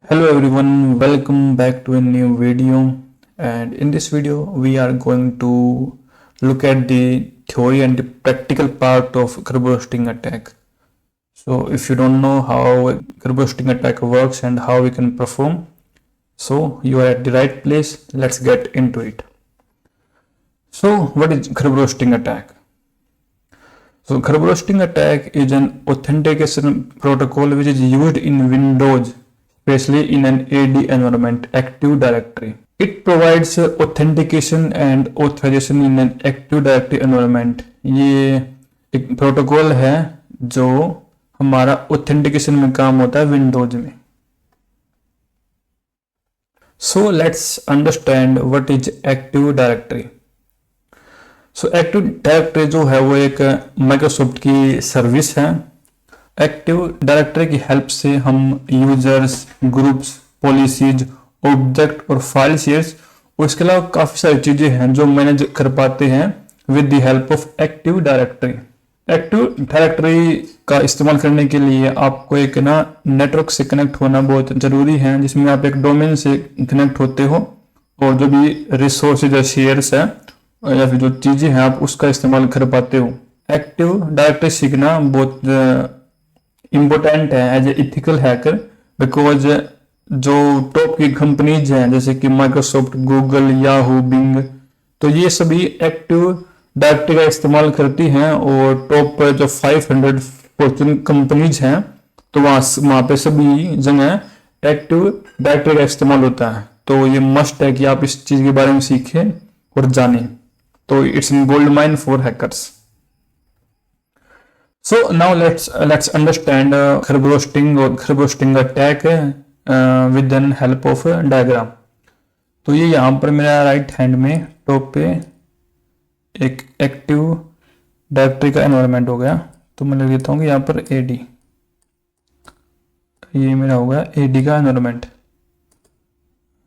Hello everyone, welcome back to a new video. And in this video we are going to look at the theory and the practical part of curve bursting attack. So if you don't know how a curve bursting attack works and how we can perform, so you are at the right place. Let's get into it. So what is curve bursting attack? So curve bursting attack is an authentication protocol which is used in Windows, especially in an AD environment, Active Directory. It provides authentication and authorization in an Active Directory environment. ये एक protocol है जो हमारा authentication में काम होता है Windows में. So let's understand what is Active Directory. So active directory जो है वो एक माइक्रोसॉफ्ट की सर्विस है. एक्टिव डायरेक्टरी की हेल्प से हम यूजर्स, ग्रुप्स, पॉलिसीज, ऑब्जेक्ट और फाइल शेयर्स और इसके अलावा काफ़ी सारी चीज़ें हैं जो मैनेज कर पाते हैं with the help of active directory. Active directory का इस्तेमाल करने के लिए आपको एक नेटवर्क से कनेक्ट होना बहुत ज़रूरी है, जिसमें आप एक डोमेन से कनेक्ट होते हो और जो भी रिसोर्सेज या शेयर्स है या फिर जो चीज़ें हैं आप उसका इस्तेमाल कर पाते हो. एक्टिव डायरेक्टरी सीखना बहुत इम्पोर्टेंट है as a ethical hacker, because जो टॉप की कंपनीज हैं जैसे कि माइक्रोसॉफ्ट, गूगल, याहू, बिंग, तो ये सभी एक्टिव डायरेक्टरी का इस्तेमाल करती हैं और टॉप जो 500 फॉर्च्यून कंपनीज हैं तो वहाँ पे सभी जगह एक्टिव डायरेक्टरी का इस्तेमाल होता है. तो ये मस्ट है कि आप इस चीज़ के बारे में सीखें और जानें. तो it's in gold mine for hackers. So now let's understand curve bursting और curve bursting attack with an help of diagram. तो ये यहाँ पर मेरा राइट हैंड में टॉप पे एक एक्टिव डायरेक्टरी का एनवायरनमेंट हो गया. तो मैं लिख देता हूँ कि यहाँ पर AD, ये मेरा हो गया AD का environment.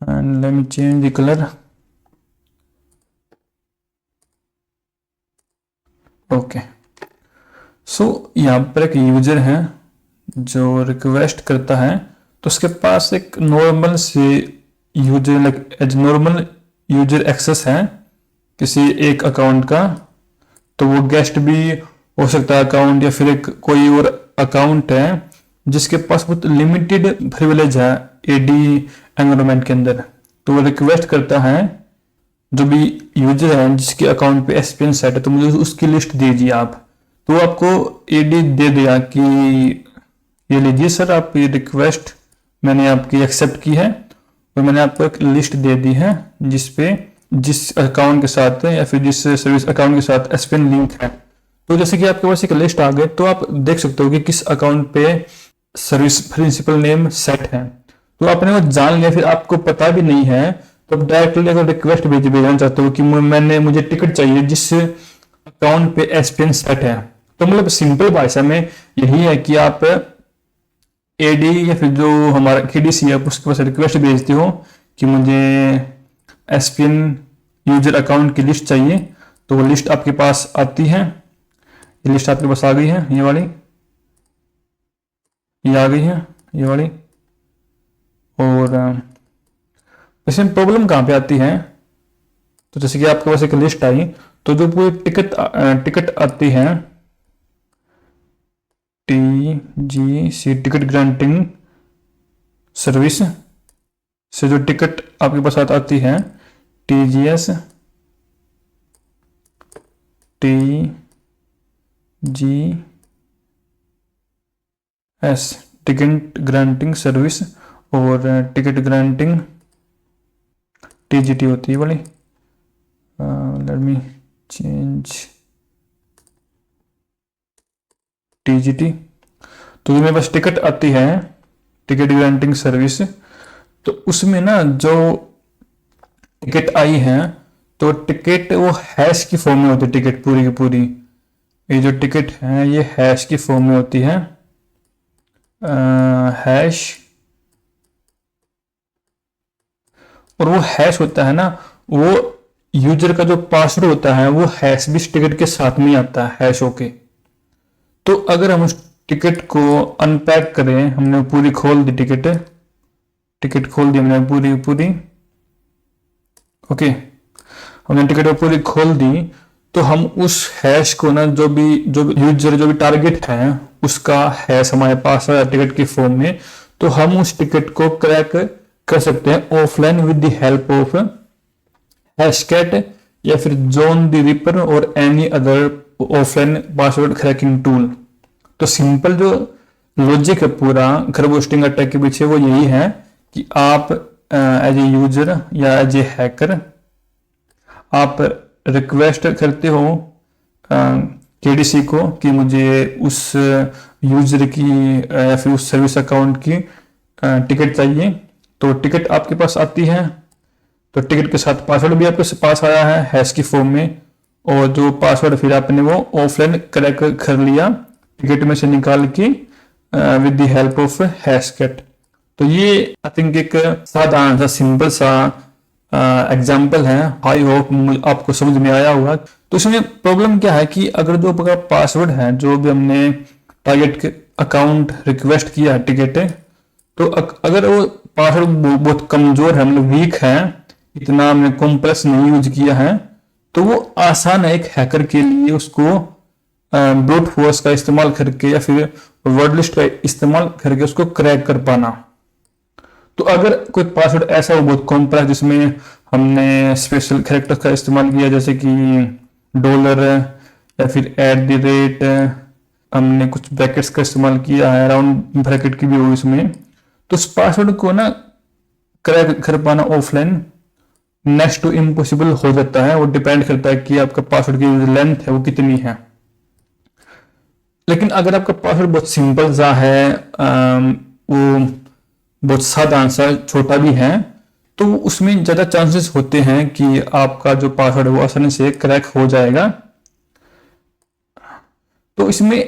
And let me change the colour. Okay, so यहाँ पर एक यूजर है जो रिक्वेस्ट करता है, तो उसके पास एक नॉर्मल से user like as normal user access है किसी एक अकाउंट का. तो वो गेस्ट भी हो सकता है अकाउंट, या फिर एक कोई और अकाउंट है जिसके पास बहुत लिमिटेड प्रिविलेज है एडी एनवायरनमेंट के अंदर. तो वो रिक्वेस्ट करता है जो भी यूजर है जिसके अकाउंट पे एसपीएन सेट है, तो मुझे उसकी लिस्ट दीजिए आप. तो आपको एडी दे दिया कि ये लीजिए सर, आप ये रिक्वेस्ट मैंने आपकी एक्सेप्ट की है और मैंने आपको एक लिस्ट दे दी है जिस अकाउंट के साथ या फिर जिस सर्विस अकाउंट के साथ एसपीएन लिंक है. तो जैसे कि आपके पास एक लिस्ट आ गई, तो आप देख सकते हो कि किस अकाउंट पे सर्विस प्रिंसिपल नेम सेट है. तो आपने वो जान लिया, फिर आपको पता भी नहीं है, तो डायरेक्टली अगर रिक्वेस्ट भेजना चाहते हो कि मुझे टिकट चाहिए जिस अकाउंट पे एसपीएन सेट है, तो मतलब सिंपल भाषा में यही है कि आप एडी या फिर जो हमारा केडीसी है उसके पास रिक्वेस्ट भेजते हो कि मुझे एसपीएन यूजर अकाउंट की लिस्ट चाहिए. तो वो लिस्ट आपके पास आती है. ये लिस्ट आपके पास आ गई है, ये वाली, ये आ गई है, ये वाली. और इसमें प्रॉब्लम कहाँ पे आती है, तो जैसे कि आपके पास एक लिस्ट आई, तो जो पूरी टिकट आती है TGC टिकट ग्रांटिंग सर्विस से जो टिकट आपके पास आती है TGS टिकट ग्रांटिंग सर्विस और टिकट ग्रांटिंग TGT होती है वाली. Late me change TGT. तो मेरे पास टिकट आती है टिकट ग्रांटिंग सर्विस, तो उसमें जो टिकट आई है, तो टिकट वो हैश की फॉर्म में होती है. टिकट पूरी की पूरी ये जो टिकट है ये हैश की फॉर्म में होती है. हैश, और वो हैश होता है वो यूजर का जो पासवर्ड होता है वो हैश भी टिकट के साथ में आता है हैश होके. तो अगर हम उस टिकट को अनपैक करें, हमने पूरी खोल दी टिकट, टिकट खोल दी हमने पूरी पूरी। ओके, हमने टिकट पूरी खोल दी, तो हम उस हैश को ना जो भी यूजर जो भी टारगेट है उसका हैश हमारे पास है टिकट की फॉर्म में, तो हम उस टिकट को क्रैक कर सकते हैं offline with the help of Hashcat या फिर जॉन द रिपर और any other offline password cracking tool. तो सिंपल जो लॉजिक है पूरा खरगोस्टिंग अटैक के पीछे वो यही है कि आप एज ए यूजर या एज ए हैकर आप रिक्वेस्ट करते हो केडीसी को कि मुझे उस यूजर की या फिर उस सर्विस अकाउंट की टिकट चाहिए। तो टिकट आपके पास आती है, तो टिकट के साथ पासवर्ड भी आपके पास आया है हैश की फॉर्म में, और जो पासवर्ड फिर आपने वो ऑफलाइन क्रैक कर लिया टिकट में से निकाल के with the help of Hashcat. तो ये आई थिंक एक साधारण सा सिंपल सा एग्जाम्पल है, आई होप आपको समझ में आया होगा। तो इसमें प्रॉब्लम क्या है कि अगर जो पासवर्ड है जो भी हमने टारगेट अकाउंट रिक्वेस्ट किया है टिकट, तो अगर वो पासवर्ड बहुत कमजोर है, मतलब वीक है, इतना हमने कॉम्प्लेक्स नहीं यूज किया है, तो वो आसान है एक हैकर के लिए उसको ब्रूट फोर्स का इस्तेमाल करके या फिर वर्ड लिस्ट का इस्तेमाल करके उसको क्रैक कर पाना। तो अगर कोई पासवर्ड ऐसा हो बहुत कॉम्प्लेक्स जिसमें हमने स्पेशल कैरेक्टर का इस्तेमाल किया जैसे कि डॉलर या फिर @ हमने कुछ ब्रैकेट्स का इस्तेमाल किया है, राउंड ब्रैकेट की भी हो इसमें, तो उस पासवर्ड को ना क्रैक कर पाना ऑफलाइन नेक्स्ट टू इम्पॉसिबल हो जाता है। वो डिपेंड करता है कि आपका पासवर्ड की लेंथ है वो कितनी है। लेकिन अगर आपका पासवर्ड बहुत सिंपल सा है, वो बहुत साधारण सा छोटा भी है, तो उसमें ज्यादा चांसेस होते हैं कि आपका जो पासवर्ड है वो आसानी से क्रैक हो जाएगा। तो इसमें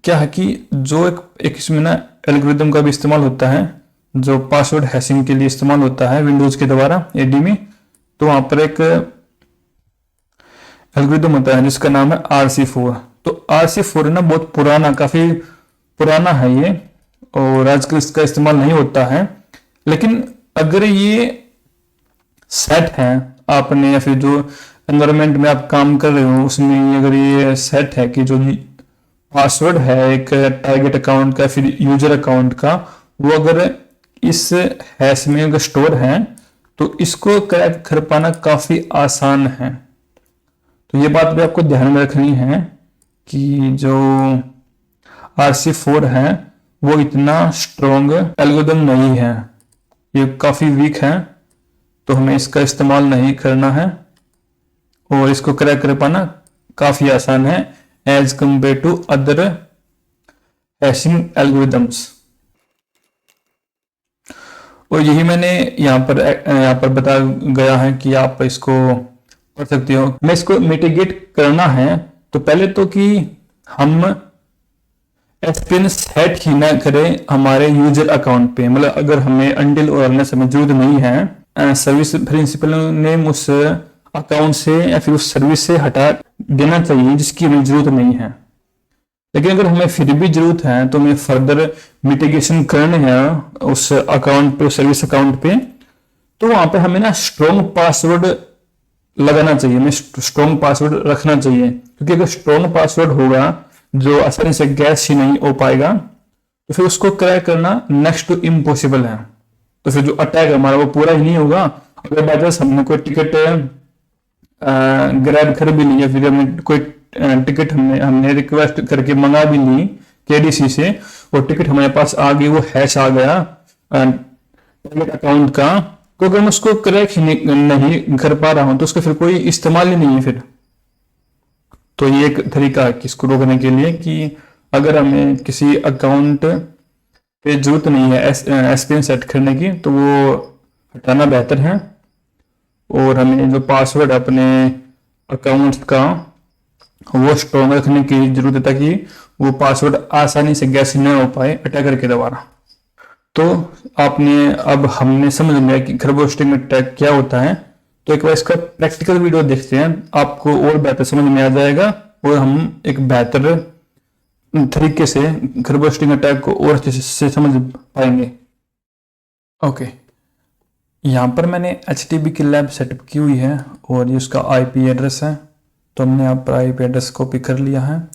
क्या है कि जो एक इसमें ना एल्गोरिदम का भी इस्तेमाल होता है जो पासवर्ड हैशिंग के लिए इस्तेमाल होता है विंडोज के द्वारा एडी में। तो वहां पर एक एल्गोरिदम होता है जिसका नाम है RC4। तो RC4 ना बहुत पुराना, काफी पुराना है ये, और आजकल इसका इस्तेमाल नहीं होता है। लेकिन अगर ये सेट है आपने या फिर जो एनवायरनमेंट में आप काम कर रहे हो उसमें अगर ये सेट है कि जो पासवर्ड है एक टारगेट अकाउंट का फिर यूजर अकाउंट का, वो अगर इस हैश में अगर स्टोर है तो इसको क्रैक कर पाना काफी आसान है। तो ये बात भी आपको ध्यान में रखनी है कि जो RC4 है वो इतना स्ट्रॉन्ग एल्गोरिदम नहीं है, ये काफी वीक है, तो हमें इसका इस्तेमाल नहीं करना है और इसको क्रैक कर पाना काफी आसान है as compare to other hashing algorithms. और यही मैंने यहाँ पर बता गया है कि आप इसको कर सकते हो। मैं इसको मिटिगेट करना है तो पहले तो कि हम एसपीएन सेट ही ना करें हमारे यूजर अकाउंट पे, मतलब अगर हमें अनटिल और अनलेस हमें जरूरत नहीं है, सर्विस प्रिंसिपल नेम उस अकाउंट से या फिर उस सर्विस से हटा देना चाहिए जिसकी हमें जरूरत नहीं है। लेकिन अगर हमें फिर भी जरूरत है तो हमें फर्दर मिटिगेशन करने हैं उस अकाउंट पे, सर्विस अकाउंट पे, तो वहां पे हमें ना स्ट्रॉन्ग पासवर्ड लगाना चाहिए, हमें स्ट्रॉन्ग पासवर्ड रखना चाहिए, क्योंकि अगर स्ट्रॉन्ग पासवर्ड होगा जो आसानी से गैस ही नहीं हो पाएगा तो फिर उसको क्रैक करना नेक्स्ट टू इम्पॉसिबल है। तो फिर जो अटैक है हमारा वो पूरा ही नहीं होगा। अगर बाय चांस हमने कोई टिकट ग्रैब कर भी ली या फिर हमने कोई टिकट हमने रिक्वेस्ट करके मंगा भी ली केडीसी से और टिकट हमारे पास आ गई, वो हैश आ गया टारगेट अकाउंट का, तो अगर मैं उसको क्रैक ही नहीं कर पा रहा हूं तो उसका फिर कोई इस्तेमाल ही नहीं है फिर। तो ये एक तरीका है कि इसको रोकने के लिए कि अगर हमें किसी अकाउंट पे जरूरत नहीं है एसपीएन सेट करने की तो वो हटाना बेहतर है, और हमें जो पासवर्ड है अपने अकाउंट का वो स्ट्रॉन्ग रखने की जरूरत है ताकि वो पासवर्ड आसानी से गैस न हो पाए अटैकर के द्वारा। तो अब हमने समझ लिया कि खरगोस्टिंग अटैक क्या होता है, तो एक बार इसका प्रैक्टिकल वीडियो देखते हैं, आपको और बेहतर समझ में आ जाएगा और हम एक बेहतर तरीके से खरगोस्टिंग अटैक को और अच्छे से समझ पाएंगे। ओके। यहाँ पर मैंने HTTP की लैब सेटअप की हुई है और ये उसका IP एड्रेस है। तो हमने यहाँ पर IP एड्रेस कॉपी कर लिया है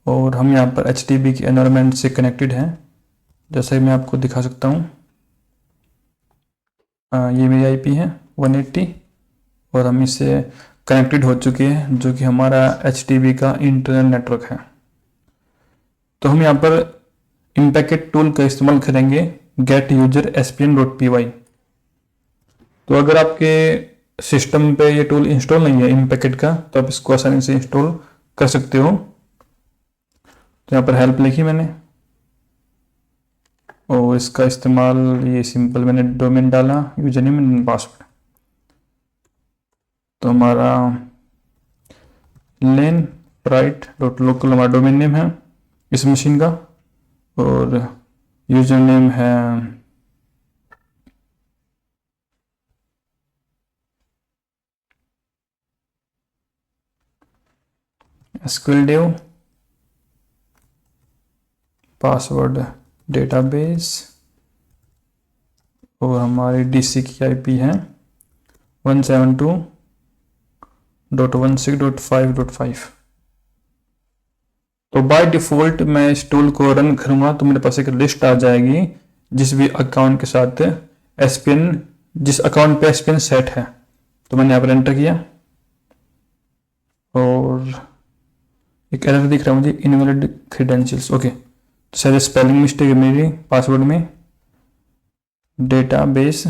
और हम यहाँ पर HTTP की एनवायरनमेंट से कनेक्टेड हैं। जैसे मैं आपको दिखा सकता हूँ, ये मेरी IP है 180 और हम इससे कनेक्टेड हो चुके हैं, जो कि हमारा HTTP का इंटरनल नेटवर्क है। तो हम यहाँ पर इम्पैकेट टूल का इस्तेमाल करेंगे गेट यूजर spn.py। तो अगर आपके सिस्टम पे ये टूल इंस्टॉल नहीं है इम्पैकेट का, तो आप इसको आसानी से इंस्टॉल कर सकते हो। तो यहाँ पर हेल्प लिखी मैंने और इसका इस्तेमाल ये सिंपल मैंने डोमेन डाला, यूजर नेम एंड पासवर्ड। तो हमारा लेन प्राइट डॉट लोकल हमारा डोमेन नेम है इस मशीन का और यूजर नेम है SQL dev, पासवर्ड डेटाबेस और हमारी DC की IP है 172.16.5.5। तो बाय डिफ़ॉल्ट मैं इस टूल को रन करूँगा तो मेरे पास एक लिस्ट आ जाएगी जिस भी अकाउंट के साथ SPN, जिस अकाउंट पे SPN सेट है। तो मैंने यहाँ पर एंटर किया और एक एरर दिख रहा है मुझे, इनवैलिड क्रेडेंशियल्स। ओके, तो शायद स्पेलिंग मिस्टेक है मेरी पासवर्ड में। डेटाबेस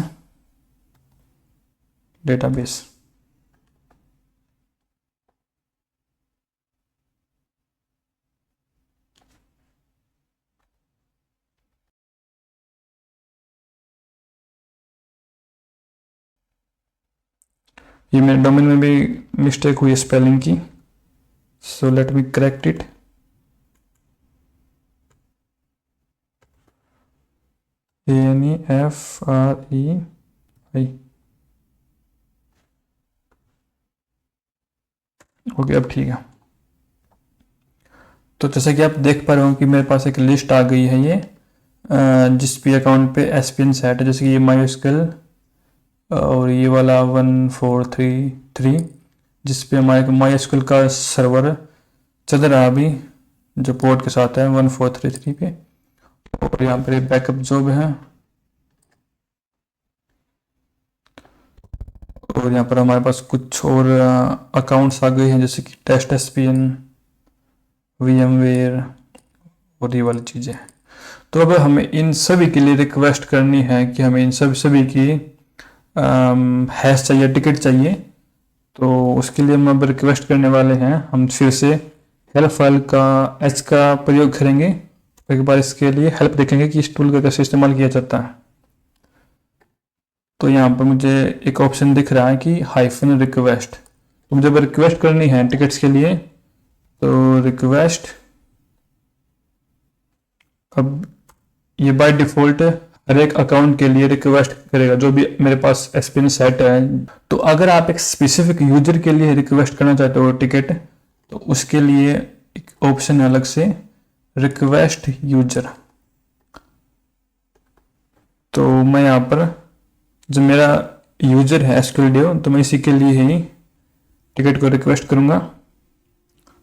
ये मेरे डोमेन में भी मिस्टेक हुई है स्पेलिंग की, so let me correct it. ANEFREI। Okay, अब ठीक है। तो जैसा कि आप देख पा रहे हो कि मेरे पास एक लिस्ट आ गई है ये, जिस भी अकाउंट पे SPN सेट है, जैसे कि ये MySQL और ये वाला 1433 जिस पे हमारे MySQL का सर्वर चल रहा है अभी, जो पोर्ट के साथ है 1433 पे। और यहाँ पर बैकअप जॉब है और यहाँ पर हमारे पास कुछ और अकाउंट्स आ गए हैं, जैसे कि टेस्ट SPN, VMware और ये वाली चीज़ें। तो अब हमें इन सभी के लिए रिक्वेस्ट करनी है कि हमें इन सभी की हैश चाहिए, टिकट चाहिए। तो उसके लिए हम अब रिक्वेस्ट करने वाले हैं, हम फिर से हेल्प फाइल का H का प्रयोग करेंगे। एक बार इसके लिए हेल्प देखेंगे कि इस टूल का कैसे इस्तेमाल किया जाता है। तो यहाँ पर मुझे एक ऑप्शन दिख रहा है कि हाइफन रिक्वेस्ट। तो मुझे रिक्वेस्ट करनी है टिकट्स के लिए, तो रिक्वेस्ट, अब ये बाय डिफ़ॉल्ट हर एक अकाउंट के लिए रिक्वेस्ट करेगा जो भी मेरे पास SPN सेट है। तो अगर आप एक स्पेसिफिक यूजर के लिए रिक्वेस्ट करना चाहते हो टिकट, तो उसके लिए एक ऑप्शन है अलग से, रिक्वेस्ट यूजर। तो मैं यहाँ पर जो मेरा यूजर है SQL dev, तो मैं इसी के लिए ही टिकट को रिक्वेस्ट करूँगा।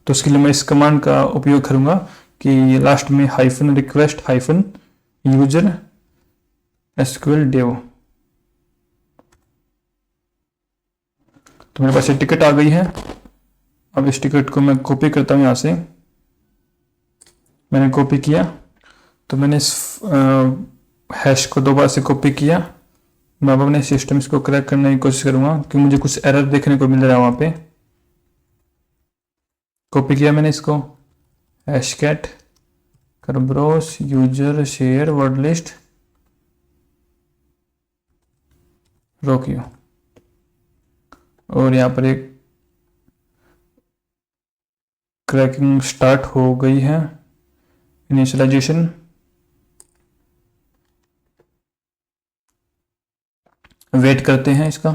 तो उसके लिए मैं इस कमांड का उपयोग करूँगा कि लास्ट में hyphen request hyphen user SQL dev। तो मेरे पास ये टिकट आ गई है। अब इस टिकट को मैं कॉपी करता हूँ, यहाँ से मैंने कॉपी किया। तो मैंने इस हैश को दोबारा से कॉपी किया। मैं अब अपने सिस्टम इसको क्रैक करने की कोशिश करूँगा कि मुझे कुछ एरर देखने को मिल रहा है वहाँ पे। कॉपी किया मैंने इसको, Hashcat करब्रोस user share word list रोकियो, और यहाँ पर एक क्रैकिंग स्टार्ट हो गई है, इनिशियलाइजेशन। वेट करते हैं इसका।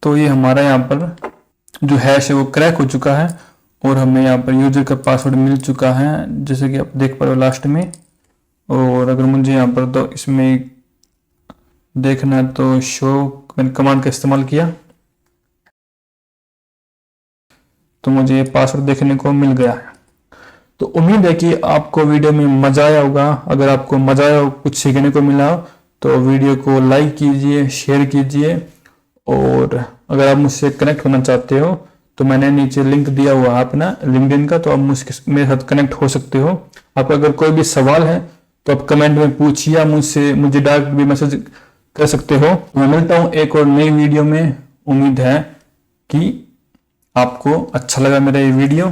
तो ये हमारा यहाँ पर जो हैश है वो क्रैक हो चुका है और हमें यहाँ पर यूजर का पासवर्ड मिल चुका है, जैसे कि आप देख पा रहे हो लास्ट में और अगर मुझे यहाँ पर तो इसमें देखना है तो शो मैंने कमांड का इस्तेमाल किया तो मुझे ये पासवर्ड देखने को मिल गया है। तो उम्मीद है कि आपको वीडियो में मजा आया होगा। अगर आपको मजा आया हो, कुछ सीखने को मिला हो, तो वीडियो को लाइक कीजिए, शेयर कीजिए। और अगर आप मुझसे कनेक्ट होना चाहते हो तो मैंने नीचे लिंक दिया हुआ है अपना लिंक्डइन का, तो आप मुझसे मेरे साथ कनेक्ट हो सकते हो। आपका अगर कोई भी सवाल है तो आप कमेंट में पूछिए, या मुझे डायरेक्ट भी मैसेज कर सकते हो। मैं मिलता हूँ एक और नई वीडियो में। उम्मीद है कि आपको अच्छा लगा मेरा ये वीडियो।